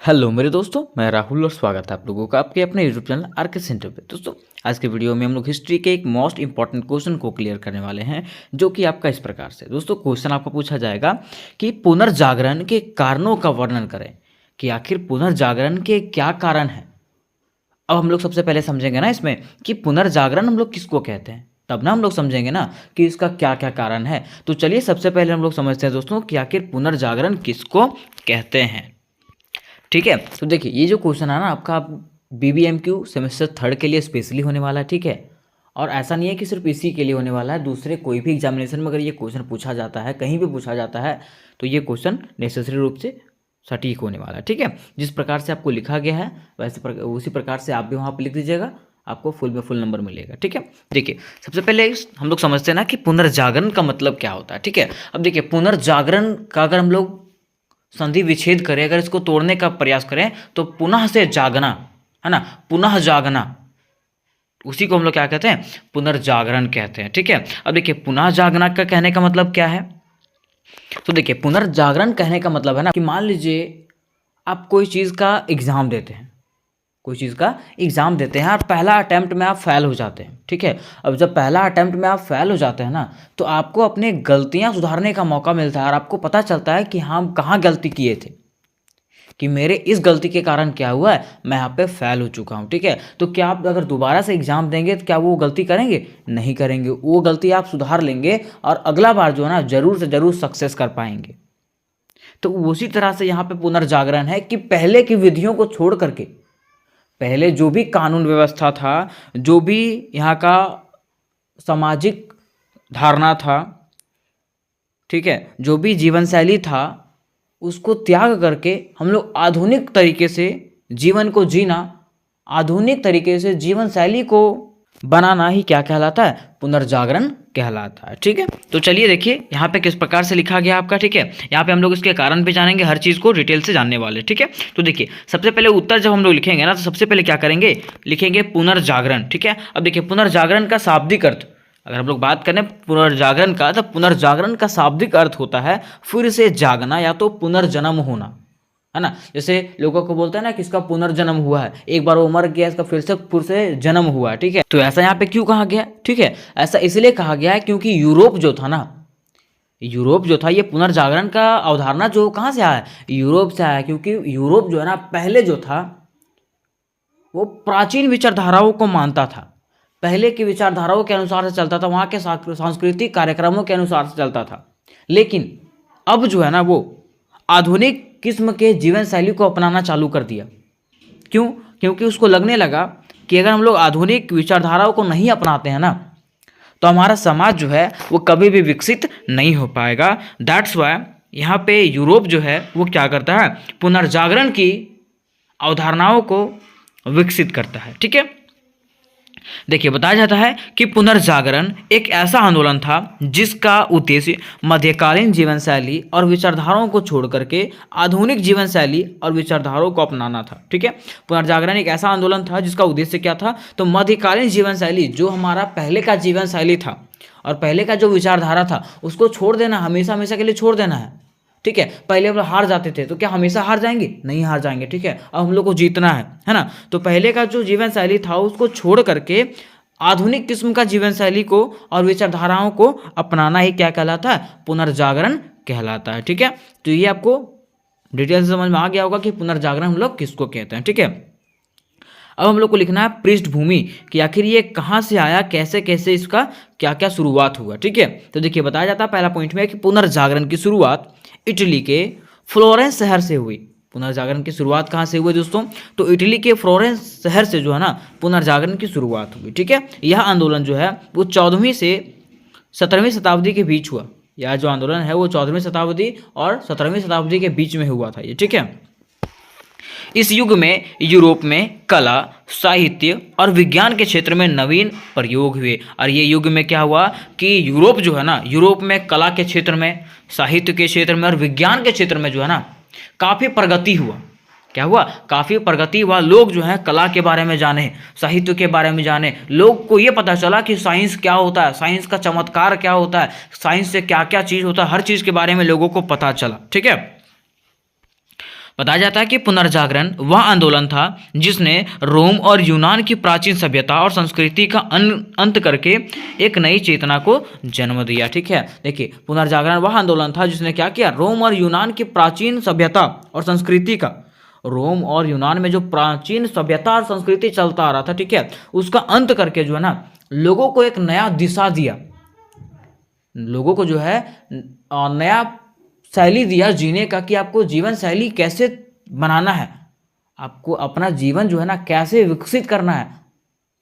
Hello मेरे दोस्तों, मैं राहुल और स्वागत है आप लोगों का आपके अपने यूट्यूब चैनल आरके सेंटर पे। दोस्तों, आज के वीडियो में हम लोग हिस्ट्री के एक मोस्ट इंपॉर्टेंट क्वेश्चन को क्लियर करने वाले हैं, जो कि आपका इस प्रकार से। दोस्तों, क्वेश्चन आपको पूछा जाएगा कि पुनर्जागरण के कारणों का वर्णन करें, कि आखिर पुनर्जागरण के क्या कारण हैं। अब हम लोग सबसे पहले समझेंगे ना इसमें कि पुनर्जागरण हम लोग किसको कहते हैं, तब ना हम लोग समझेंगे ना कि इसका क्या क्या कारण है। तो चलिए सबसे पहले हम लोग समझते हैं दोस्तों कि आखिर पुनर्जागरण किसको कहते हैं। ठीक है, तो देखिए ये जो क्वेश्चन है ना आपका BBMQ सेमेस्टर थर्ड के लिए स्पेशली होने वाला है। ठीक है, और ऐसा नहीं है कि सिर्फ इसी के लिए होने वाला है, दूसरे कोई भी एग्जामिनेशन में अगर ये क्वेश्चन पूछा जाता है, कहीं भी पूछा जाता है, तो ये क्वेश्चन नेसेसरी रूप से सटीक होने वाला है। ठीक है, जिस प्रकार से आपको लिखा गया है उसी प्रकार से आप भी वहाँ पर लिख दीजिएगा, आपको फुल में फुल नंबर मिलेगा। ठीक है, देखिए सबसे पहले हम लोग समझते हैं ना कि पुनर्जागरण का मतलब क्या होता है। ठीक है, अब देखिए पुनर्जागरण का अगर हम लोग संधि विच्छेद करें, अगर इसको तोड़ने का प्रयास करें, तो पुनः से जागना, है ना, पुनः जागना, उसी को हम लोग क्या कहते हैं, पुनर्जागरण कहते हैं। ठीक है, अब देखिए पुनः जागना का कहने का मतलब क्या है। तो देखिए पुनर्जागरण कहने का मतलब है ना कि मान लीजिए आप कोई चीज़ का एग्ज़ाम देते हैं, कोई चीज़ का एग्ज़ाम देते हैं और पहला अटैम्प्ट में आप फेल हो जाते हैं। ठीक है, अब जब पहला अटैम्प्ट में आप फेल हो जाते हैं ना, तो आपको अपने गलतियां सुधारने का मौका मिलता है और आपको पता चलता है कि हम कहाँ गलती किए थे, कि मेरे इस गलती के कारण क्या हुआ है, मैं यहाँ पे फेल हो चुका हूँ। ठीक है, तो क्या आप अगर दोबारा से एग्ज़ाम देंगे तो क्या वो गलती करेंगे? नहीं करेंगे, वो गलती आप सुधार लेंगे और अगला बार जो है ना ज़रूर से ज़रूर सक्सेस कर पाएंगे। तो उसी तरह से यहाँ पे पुनर्जागरण है कि पहले की विधियों को छोड़ करके, पहले जो भी कानून व्यवस्था था, जो भी यहाँ का सामाजिक धारणा था, ठीक है, जो भी जीवन शैली था, उसको त्याग करके हम लोग आधुनिक तरीके से जीवन को जीना, आधुनिक तरीके से जीवन शैली को बनाना ही क्या कहलाता है, पुनर्जागरण कहलाता है। ठीक है, तो चलिए देखिए यहाँ पे किस प्रकार से लिखा गया आपका। ठीक है, यहाँ पे हम लोग इसके कारण भी जानेंगे, हर चीज़ को डिटेल से जानने वाले। ठीक है, तो देखिए सबसे पहले उत्तर जब हम लोग लिखेंगे ना, तो सबसे पहले क्या करेंगे, लिखेंगे पुनर्जागरण। ठीक है, अब देखिए पुनर्जागरण का शाब्दिक अर्थ, अगर हम लोग बात करें पुनर्जागरण का, तो पुनर्जागरण का शाब्दिक अर्थ होता है फिर से जागना या तो पुनर्जन्म होना, है ना। जैसे लोगों को बोलते हैं ना कि इसका पुनर्जन्म हुआ है, एक बार वो मर गया, इसका फिर से जन्म हुआ है। ठीक है, तो ऐसा यहाँ पे क्यों कहा गया? ठीक है, ऐसा इसलिए कहा गया है क्योंकि यूरोप जो था ना, यूरोप जो था, ये पुनर्जागरण का अवधारणा जो कहाँ से आया है, यूरोप से आया। क्योंकि यूरोप जो है ना पहले जो था वो प्राचीन विचारधाराओं को मानता था, पहले की विचारधाराओं के अनुसार से चलता था, वहाँ के सांस्कृतिक कार्यक्रमों के अनुसार से चलता था। लेकिन अब जो है ना वो आधुनिक किस्म के जीवन शैली को अपनाना चालू कर दिया। क्यों? क्योंकि उसको लगने लगा कि अगर हम लोग आधुनिक विचारधाराओं को नहीं अपनाते हैं ना, तो हमारा समाज जो है वो कभी भी विकसित नहीं हो पाएगा। दैट्स वाई यहाँ पे यूरोप जो है वो क्या करता है, पुनर्जागरण की अवधारणाओं को विकसित करता है। ठीक है, देखिए बताया जाता है कि पुनर्जागरण एक ऐसा आंदोलन था जिसका उद्देश्य मध्यकालीन जीवन शैली और विचारधाराओं को छोड़ करके आधुनिक जीवन शैली और विचारधाराओं को अपनाना था। ठीक है, पुनर्जागरण एक ऐसा आंदोलन था जिसका उद्देश्य क्या था, तो मध्यकालीन जीवन शैली, जो हमारा पहले का जीवन शैली था और पहले का जो विचारधारा था, उसको छोड़ देना, हमेशा हमेशा के लिए छोड़ देना है। ठीक है, पहले हम लोग हार जाते थे, तो क्या हमेशा हार जाएंगे? नहीं हार जाएंगे। ठीक है, अब हम लोग को जीतना है ना। तो पहले का जो जीवन शैली था उसको छोड़ करके आधुनिक किस्म का जीवन शैली को और विचारधाराओं को अपनाना ही क्या कहलाता है, पुनर्जागरण कहलाता है। ठीक है, तो ये आपको डिटेल से समझ में आ गया होगा कि पुनर्जागरण हम लोग किसको कहते हैं। ठीक है, अब हम लोग को लिखना है पृष्ठभूमि, कि आखिर ये कहाँ से आया, कैसे कैसे इसका क्या क्या शुरुआत हुआ। ठीक है, तो देखिए बताया जाता है पहला पॉइंट में कि पुनर्जागरण की शुरुआत इटली के फ्लोरेंस शहर से हुई। पुनर्जागरण की शुरुआत कहाँ से हुई दोस्तों, तो इटली के फ्लोरेंस शहर से जो है ना पुनर्जागरण की शुरुआत हुई। ठीक है, यह आंदोलन जो है वो 14वीं से 17वीं शताब्दी के बीच हुआ। यह जो आंदोलन है वो 14वीं शताब्दी और 17वीं शताब्दी के बीच में हुआ था ये। ठीक है, इस युग में यूरोप में कला, साहित्य और विज्ञान के क्षेत्र में नवीन प्रयोग हुए। और ये युग में क्या हुआ कि यूरोप जो है ना, यूरोप में कला के क्षेत्र में, साहित्य के क्षेत्र में और विज्ञान के क्षेत्र में जो है ना काफ़ी प्रगति हुआ। क्या हुआ? काफ़ी प्रगति हुआ। लोग जो है कला के बारे में जाने, साहित्य के बारे में जाने, लोग को ये पता चला कि साइंस क्या होता है, साइंस का चमत्कार क्या होता है, साइंस से क्या क्या चीज़ होता है, हर चीज़ के बारे में लोगों को पता चला। ठीक है, बताया जाता है कि पुनर्जागरण वह आंदोलन था जिसने रोम और यूनान की प्राचीन सभ्यता और संस्कृति का अंत करके एक नई चेतना को जन्म दिया। ठीक है, देखिए पुनर्जागरण वह आंदोलन था जिसने क्या किया, रोम और यूनान की प्राचीन सभ्यता और संस्कृति का, रोम और यूनान में जो प्राचीन सभ्यता और संस्कृति चलता आ रहा था, ठीक है, उसका अंत करके जो है ना लोगों को एक नया दिशा दिया, लोगों को जो है नया शैली दिया जीने का कि आपको जीवन शैली कैसे बनाना है, आपको अपना जीवन जो है ना कैसे विकसित करना है।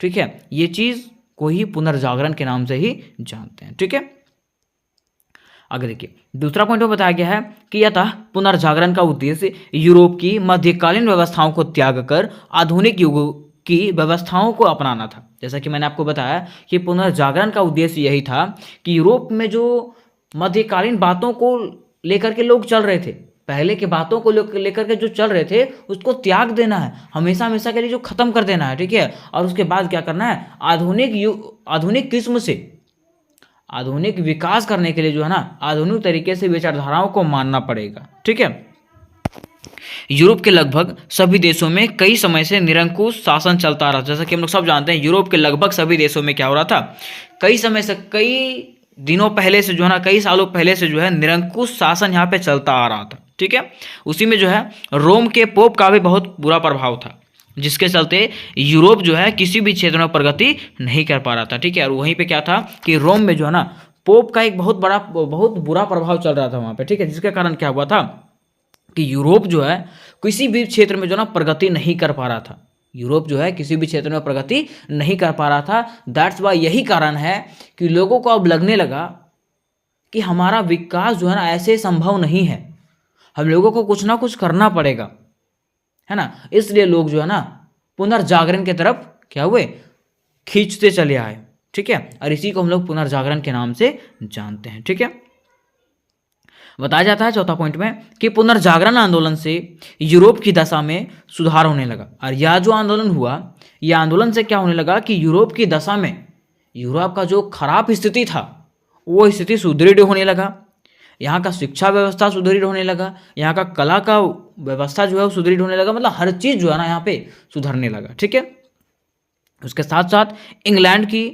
ठीक है, ये चीज को ही पुनर्जागरण के नाम से ही जानते हैं। ठीक है, आगे देखिए दूसरा पॉइंट में बताया गया है कि अतः पुनर्जागरण का उद्देश्य यूरोप की मध्यकालीन व्यवस्थाओं को त्याग कर आधुनिक युग की व्यवस्थाओं को अपनाना था। जैसा कि मैंने आपको बताया कि पुनर्जागरण का उद्देश्य यही था कि यूरोप में जो मध्यकालीन बातों को लेकर के लोग चल रहे थे, पहले के बातों को लेकर के जो चल रहे थे उसको त्याग देना है, हमेशा हमेशा के लिए जो खत्म कर देना है। ठीक है, और उसके बाद क्या करना है, आधुनिक किस्म से आधुनिक विकास करने के लिए जो है ना आधुनिक तरीके से विचारधाराओं को मानना पड़ेगा। ठीक है, यूरोप के लगभग सभी देशों में कई समय से निरंकुश शासन चलता रहा। जैसा कि हम लोग सब जानते हैं यूरोप के लगभग सभी देशों में क्या हो रहा था, कई समय से, कई दिनों पहले से जो है ना, कई सालों पहले से जो है निरंकुश शासन यहाँ पे चलता आ रहा था। ठीक है, उसी में जो है रोम के पोप का भी बहुत बुरा प्रभाव था, जिसके चलते यूरोप जो है किसी भी क्षेत्र में प्रगति नहीं कर पा रहा था। ठीक है, और वहीं पे क्या था कि रोम में जो है ना पोप का एक बहुत बुरा प्रभाव चल रहा था वहाँ पे। ठीक है, जिसके कारण क्या हुआ था कि यूरोप जो है किसी भी क्षेत्र में जो ना प्रगति नहीं कर पा रहा था, यूरोप जो है किसी भी क्षेत्र में प्रगति नहीं कर पा रहा था। दैट्स वाई, यही कारण है कि लोगों को अब लगने लगा कि हमारा विकास जो है ना ऐसे संभव नहीं है, हम लोगों को कुछ ना कुछ करना पड़ेगा, है ना। इसलिए लोग जो है ना पुनर्जागरण की तरफ क्या हुए, खींचते चले आए। ठीक है, और इसी को हम लोग पुनर्जागरण के नाम से जानते हैं। ठीक है, बताया जाता है चौथा पॉइंट में कि पुनर्जागरण आंदोलन से यूरोप की दशा में सुधार होने लगा। और यह जो आंदोलन हुआ, यह आंदोलन से क्या होने लगा कि यूरोप की दशा में, यूरोप का जो खराब स्थिति था वो स्थिति सुदृढ़ होने लगा, यहाँ का शिक्षा व्यवस्था सुदृढ़ होने लगा, यहाँ का कला का व्यवस्था जो है वो सुदृढ़ होने लगा, मतलब हर चीज़ जो है ना यहाँ पे सुधरने लगा। ठीक है, उसके साथ साथ इंग्लैंड की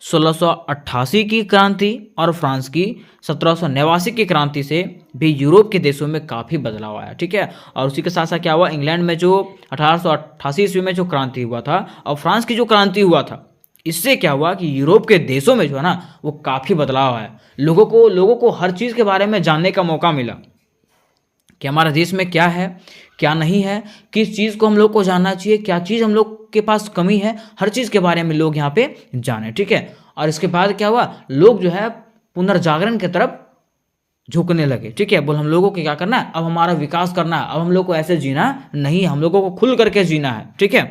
1688 की क्रांति और फ्रांस की 1789 की क्रांति से भी यूरोप के देशों में काफ़ी बदलाव आया। ठीक है, और उसी के साथ साथ क्या हुआ, इंग्लैंड में जो 1888 ईस्वी में जो क्रांति हुआ था और फ्रांस की जो क्रांति हुआ था, इससे क्या हुआ कि यूरोप के देशों में जो है ना वो काफ़ी बदलाव आया, लोगों को हर चीज़ के बारे में जानने का मौका मिला कि हमारे देश में क्या है क्या नहीं है, किस चीज़ को हम लोग को जानना चाहिए, क्या चीज़ हम लोग के पास कमी है, हर चीज़ के बारे में लोग यहाँ पे जाने। ठीक है, और इसके बाद क्या हुआ, लोग जो है पुनर्जागरण की तरफ झुकने लगे। ठीक है, बोल हम लोगों को क्या करना है, अब हमारा विकास करना है, अब हम लोग को ऐसे जीना नहीं, हम लोगों को खुल करके जीना है। ठीक है,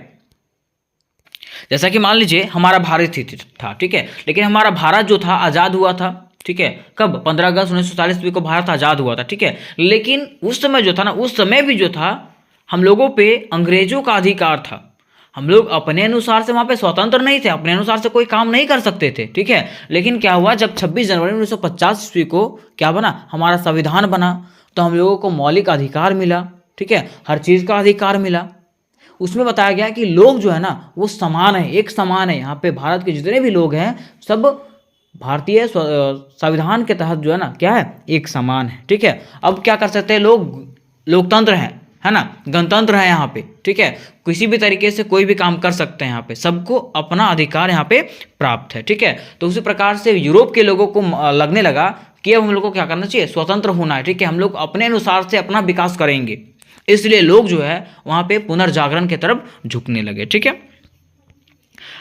जैसा कि मान लीजिए हमारा भारत ही था, ठीक है, लेकिन हमारा भारत जो था आज़ाद हुआ था। ठीक है, कब, 15 अगस्त 1947 ईस्वी को भारत आज़ाद हुआ था। ठीक है, लेकिन उस समय जो था ना, उस समय भी जो था हम लोगों पे अंग्रेजों का अधिकार था, हम लोग अपने अनुसार से वहाँ पे स्वतंत्र नहीं थे, अपने अनुसार से कोई काम नहीं कर सकते थे। ठीक है, लेकिन क्या हुआ, जब 26 जनवरी 1950 ईस्वी को क्या बना, हमारा संविधान बना, तो हम लोगों को मौलिक अधिकार मिला। ठीक है, हर चीज़ का अधिकार मिला। उसमें बताया गया कि लोग जो है ना वो समान है, एक समान है, यहाँ पे भारत के जितने भी लोग हैं सब भारतीय संविधान के तहत जो है ना क्या है, एक समान है। ठीक है, अब क्या कर सकते हैं लोग, लोकतंत्र है ना, गणतंत्र है यहाँ पे। ठीक है, किसी भी तरीके से कोई भी काम कर सकते हैं यहाँ पे, सबको अपना अधिकार यहाँ पे प्राप्त है। ठीक है, तो उसी प्रकार से यूरोप के लोगों को लगने लगा कि अब हम लोग को क्या करना चाहिए, स्वतंत्र होना है। ठीक है, हम लोग अपने अनुसार से अपना विकास करेंगे, इसलिए लोग जो है वहाँ पे पुनर्जागरण की तरफ झुकने लगे। ठीक है,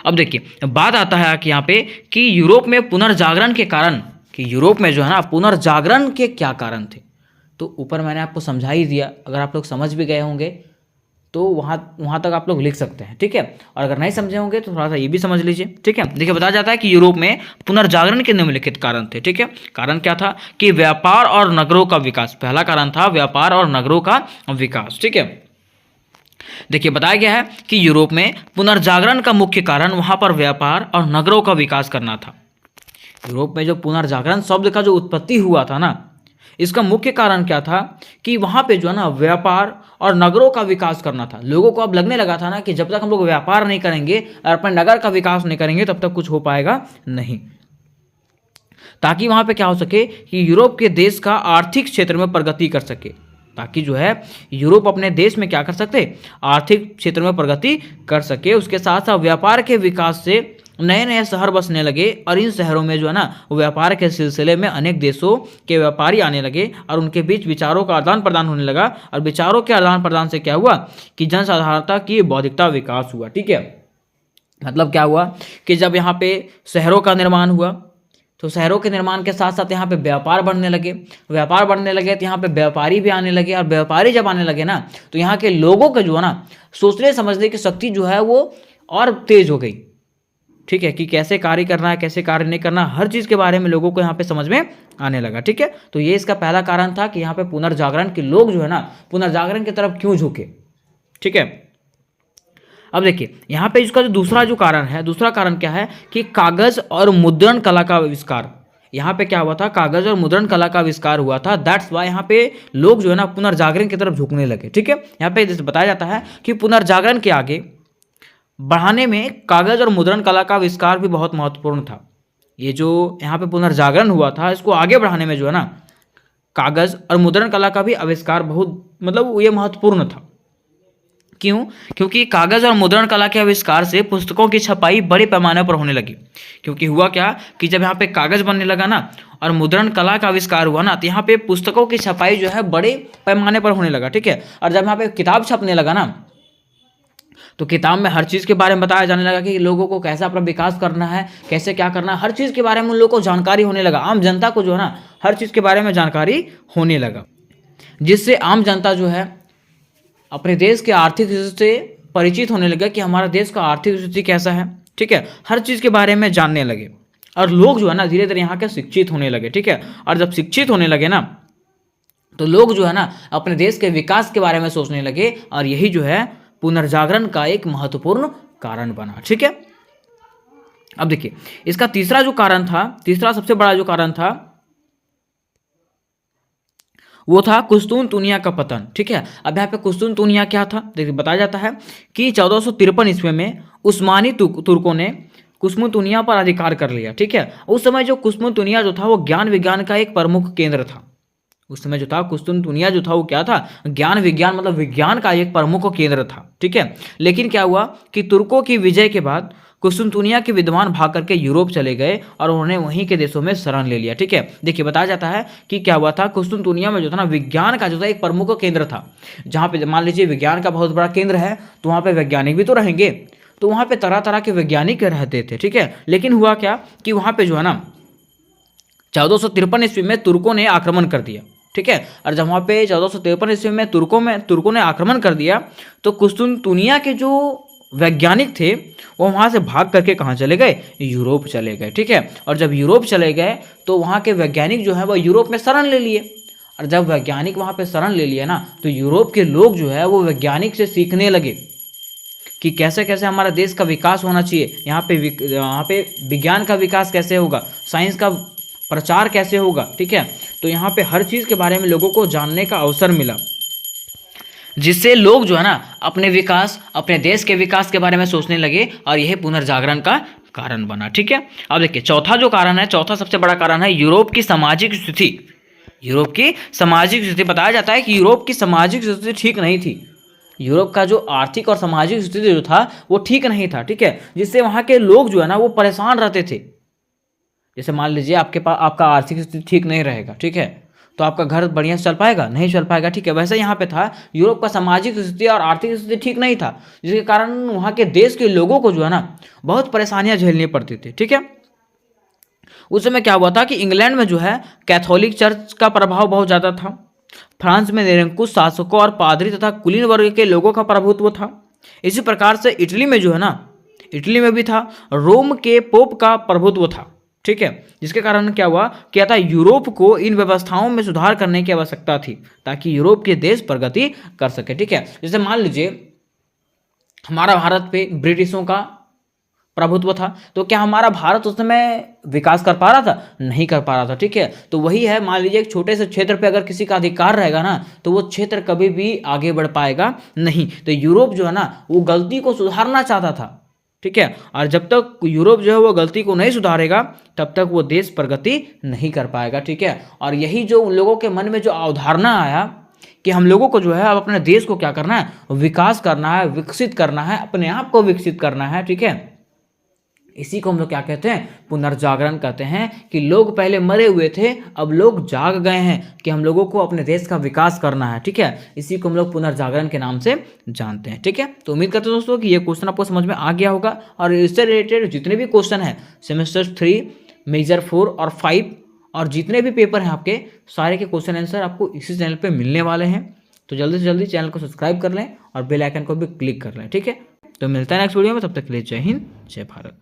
अब देखिए बात आता है कि यहाँ पे कि यूरोप में पुनर्जागरण के कारण, कि यूरोप में जो है ना पुनर्जागरण के क्या कारण थे, तो ऊपर मैंने आपको समझा ही दिया। अगर आप लोग समझ भी गए होंगे तो वहाँ तक आप लोग लिख सकते हैं। ठीक है, और अगर नहीं समझे होंगे तो थोड़ा सा ये भी समझ लीजिए। ठीक है, देखिए बताया जाता है कि यूरोप में पुनर्जागरण के निम्नलिखित कारण थे। ठीक है, कारण क्या था कि व्यापार और नगरों का विकास, पहला कारण था व्यापार और नगरों का विकास। ठीक है, देखिए बताया गया है कि यूरोप में पुनर्जागरण का मुख्य कारण वहाँ पर व्यापार और नगरों का विकास करना था। यूरोप में जो पुनर्जागरण शब्द का जो उत्पत्ति हुआ था ना, इसका मुख्य कारण क्या था कि वहाँ पे जो है ना व्यापार और नगरों का विकास करना था। लोगों को अब लगने लगा था ना कि जब तक हम लोग व्यापार नहीं करेंगे और अपने नगर का विकास नहीं करेंगे तब तक कुछ हो पाएगा नहीं, ताकि वहाँ पे क्या हो सके कि यूरोप के देश का आर्थिक क्षेत्र में प्रगति कर सके, ताकि जो है यूरोप अपने देश में क्या कर सकते, आर्थिक क्षेत्र में प्रगति कर सके। उसके साथ साथ व्यापार के विकास से नए नए शहर बसने लगे और इन शहरों में जो है ना व्यापार के सिलसिले में अनेक देशों के व्यापारी आने लगे और उनके बीच विचारों का आदान प्रदान होने लगा। और विचारों के आदान प्रदान से क्या हुआ कि जनसाधारणता की बौद्धिकता विकास हुआ। ठीक है, मतलब क्या हुआ कि जब यहाँ पे शहरों का निर्माण हुआ तो शहरों के निर्माण के साथ साथ यहाँ पे व्यापार बढ़ने लगे, व्यापार बढ़ने लगे तो यहाँ पे व्यापारी भी आने लगे, और व्यापारी जब आने लगे ना तो यहाँ के लोगों का जो है ना सोचने समझने की शक्ति जो है वो और तेज हो गई। ठीक है, कि कैसे कार्य करना है, कैसे कार्य नहीं करना, हर चीज़ के बारे में लोगों को यहाँ पे समझ में आने लगा। ठीक है, तो ये इसका पहला कारण था कि यहाँ पे पुनर्जागरण के लोग जो है ना पुनर्जागरण की तरफ क्यों झुके। ठीक है, अब देखिए यहाँ पे इसका जो दूसरा जो कारण है, दूसरा कारण क्या है कि कागज और मुद्रण कला का आविष्कार। यहाँ पे क्या हुआ था, कागज और मुद्रण कला का आविष्कार हुआ था। दैट्स वाई यहाँ पे लोग जो है ना पुनर्जागरण की तरफ झुकने लगे। ठीक है, यहाँ पे जैसे बताया जाता है कि पुनर्जागरण के आगे बढ़ाने में कागज और मुद्रण कला का आविष्कार भी बहुत महत्वपूर्ण था। ये जो यहाँ पे पुनर्जागरण हुआ था इसको आगे बढ़ाने में जो है ना कागज और मुद्रण कला का भी आविष्कार बहुत मतलब ये महत्वपूर्ण था। क्यों? क्योंकि कागज और मुद्रण कला के आविष्कार से पुस्तकों की छपाई बड़े पैमाने पर होने लगी। क्योंकि हुआ क्या कि जब यहाँ पे कागज बनने लगा ना और मुद्रण कला का आविष्कार हुआ ना तो यहाँ पे पुस्तकों की छपाई जो है बड़े पैमाने पर होने लगा। ठीक है, और जब यहाँ पे किताब छपने लगा ना तो किताब में हर चीज़ के बारे में बताया जाने लगा कि लोगों को कैसे अपना विकास करना है, कैसे क्या करना है, हर चीज़ के बारे में उन लोगों को जानकारी होने लगा। आम जनता को जो है ना हर चीज़ के बारे में जानकारी होने लगा, जिससे आम जनता जो है अपने देश के आर्थिक स्थिति से परिचित होने लगा कि हमारा देश का आर्थिक स्थिति कैसा है। ठीक है, हर चीज़ के बारे में जानने लगे और लोग जो है ना धीरे धीरे यहाँ के शिक्षित होने लगे। ठीक है, और जब शिक्षित होने लगे ना तो लोग जो है ना अपने देश के विकास के बारे में सोचने लगे और यही जो है पुनर्जागरण का एक महत्वपूर्ण कारण बना। ठीक है, अब देखिए इसका तीसरा जो कारण था, तीसरा सबसे बड़ा जो कारण था वो था कुस्तुनतुनिया का पतन। ठीक है, अब यहाँ पे कुस्तुनतुनिया क्या था, देखिए बताया जाता है कि 1453 ईस्वी में उस्मानी तुर्कों ने कुस्तुनतुनिया पर अधिकार कर लिया। ठीक है, उस समय जो कुस्तुनतुनिया जो था वो ज्ञान विज्ञान का एक प्रमुख केंद्र था। उस समय जो था कुस्तुनतुनिया जो था वो क्या था, ज्ञान विज्ञान मतलब विज्ञान का एक प्रमुख केंद्र था। ठीक है, लेकिन क्या हुआ कि तुर्कों की विजय के बाद कुस्तुनतुनिया के विद्वान भाग करके यूरोप चले गए और उन्होंने वहीं के देशों में शरण ले लिया। ठीक है, देखिए बताया जाता है कि क्या हुआ था, कुस्तुनतुनिया में जो था ना विज्ञान का जो था एक प्रमुख केंद्र था। जहाँ पे मान लीजिए विज्ञान का बहुत बड़ा केंद्र है तो वहाँ पे वैज्ञानिक भी तो रहेंगे, तो वहाँ पे तरह तरह के वैज्ञानिक रहते थे। ठीक है, लेकिन हुआ क्या कि वहाँ पे जो है ना 1453 ईस्वी में तुर्कों ने आक्रमण कर दिया। ठीक है, और जब वहाँ पे 1453 ईस्वी में तुर्कों ने आक्रमण कर दिया तो कुस्तुनतुनिया के जो वैज्ञानिक थे वो वहाँ से भाग करके कहाँ चले गए, यूरोप चले गए। ठीक है, और जब यूरोप चले गए तो वहाँ के वैज्ञानिक जो है वो यूरोप में शरण ले लिए, और जब वैज्ञानिक वहाँ पे शरण ले लिया ना तो यूरोप के लोग जो है वो वैज्ञानिक से सीखने लगे कि कैसे कैसे हमारा देश का विकास होना चाहिए, यहाँ पे विज्ञान का विकास कैसे होगा, साइंस का प्रचार कैसे होगा। ठीक है, तो यहाँ पे हर चीज़ के बारे में लोगों को जानने का अवसर मिला, जिससे लोग जो है ना अपने विकास, अपने देश के विकास के बारे में सोचने लगे और यह पुनर्जागरण का कारण बना। ठीक है, अब देखिए चौथा जो कारण है, चौथा सबसे बड़ा कारण है यूरोप की सामाजिक स्थिति। यूरोप की सामाजिक स्थिति, बताया जाता है कि यूरोप की सामाजिक स्थिति ठीक नहीं थी। यूरोप का जो आर्थिक और सामाजिक स्थिति जो था वो ठीक नहीं था। ठीक है, जिससे वहाँ के लोग जो है ना वो परेशान रहते थे। जैसे मान लीजिए आपका आर्थिक स्थिति ठीक नहीं रहेगा, ठीक है, तो आपका घर बढ़िया से चल पाएगा, नहीं चल पाएगा। ठीक है, वैसे यहाँ पे था यूरोप का सामाजिक स्थिति और आर्थिक स्थिति ठीक नहीं था, जिसके कारण वहाँ के देश के लोगों को जो है ना बहुत परेशानियां झेलनी पड़ती थी। ठीक है, उस समय क्या हुआ था कि इंग्लैंड में जो है कैथोलिक चर्च का प्रभाव बहुत ज़्यादा था। फ्रांस में निरंकुश शासकों और पादरी तथा कुलीन वर्ग के लोगों का प्रभुत्व था। इसी प्रकार से इटली में जो है ना, इटली में भी था, रोम के पोप का प्रभुत्व था। ठीक है, जिसके कारण क्या था, यूरोप को इन व्यवस्थाओं में सुधार करने की आवश्यकता थी ताकि यूरोप के देश प्रगति कर सके। ठीक है, जैसे मान लीजिए हमारा भारत पे ब्रिटिशों का प्रभुत्व था। तो क्या हमारा भारत उस समय विकास कर पा रहा था? नहीं कर पा रहा था। ठीक है, तो वही है, मान लीजिए एक छोटे से क्षेत्र पे अगर किसी का अधिकार रहेगा ना, तो वो क्षेत्र कभी भी आगे बढ़ पाएगा नहीं। तो यूरोप जो है ना, वो गलती को सुधारना चाहता था। ठीक है, और जब तक यूरोप जो है वो गलती को नहीं सुधारेगा, तब तक वो देश प्रगति नहीं कर पाएगा। ठीक है, और यही जो उन लोगों के मन में जो अवधारणा आया कि हम लोगों को जो है अब अपने देश को क्या करना है, विकास करना है, विकसित करना है, अपने आप को विकसित करना है। ठीक है, इसी को हम लोग क्या कहते हैं, पुनर्जागरण कहते हैं, कि लोग पहले मरे हुए थे, अब लोग जाग गए हैं कि हम लोगों को अपने देश का विकास करना है। ठीक है, इसी को हम लोग पुनर्जागरण के नाम से जानते हैं। ठीक है, तो उम्मीद करते हैं दोस्तों कि ये क्वेश्चन आपको समझ में आ गया होगा, और इससे रिलेटेड जितने भी क्वेश्चन हैं सेमेस्टर 3, मेजर 4 और 5 और जितने भी पेपर हैं आपके, सारे के क्वेश्चन आंसर आपको इसी चैनल पे मिलने वाले हैं। तो जल्दी से जल्दी चैनल को सब्सक्राइब कर लें और बेल आइकन को भी क्लिक कर लें। ठीक है, तो मिलता है नेक्स्ट वीडियो में, तब तक के लिए जय हिंद, जय भारत।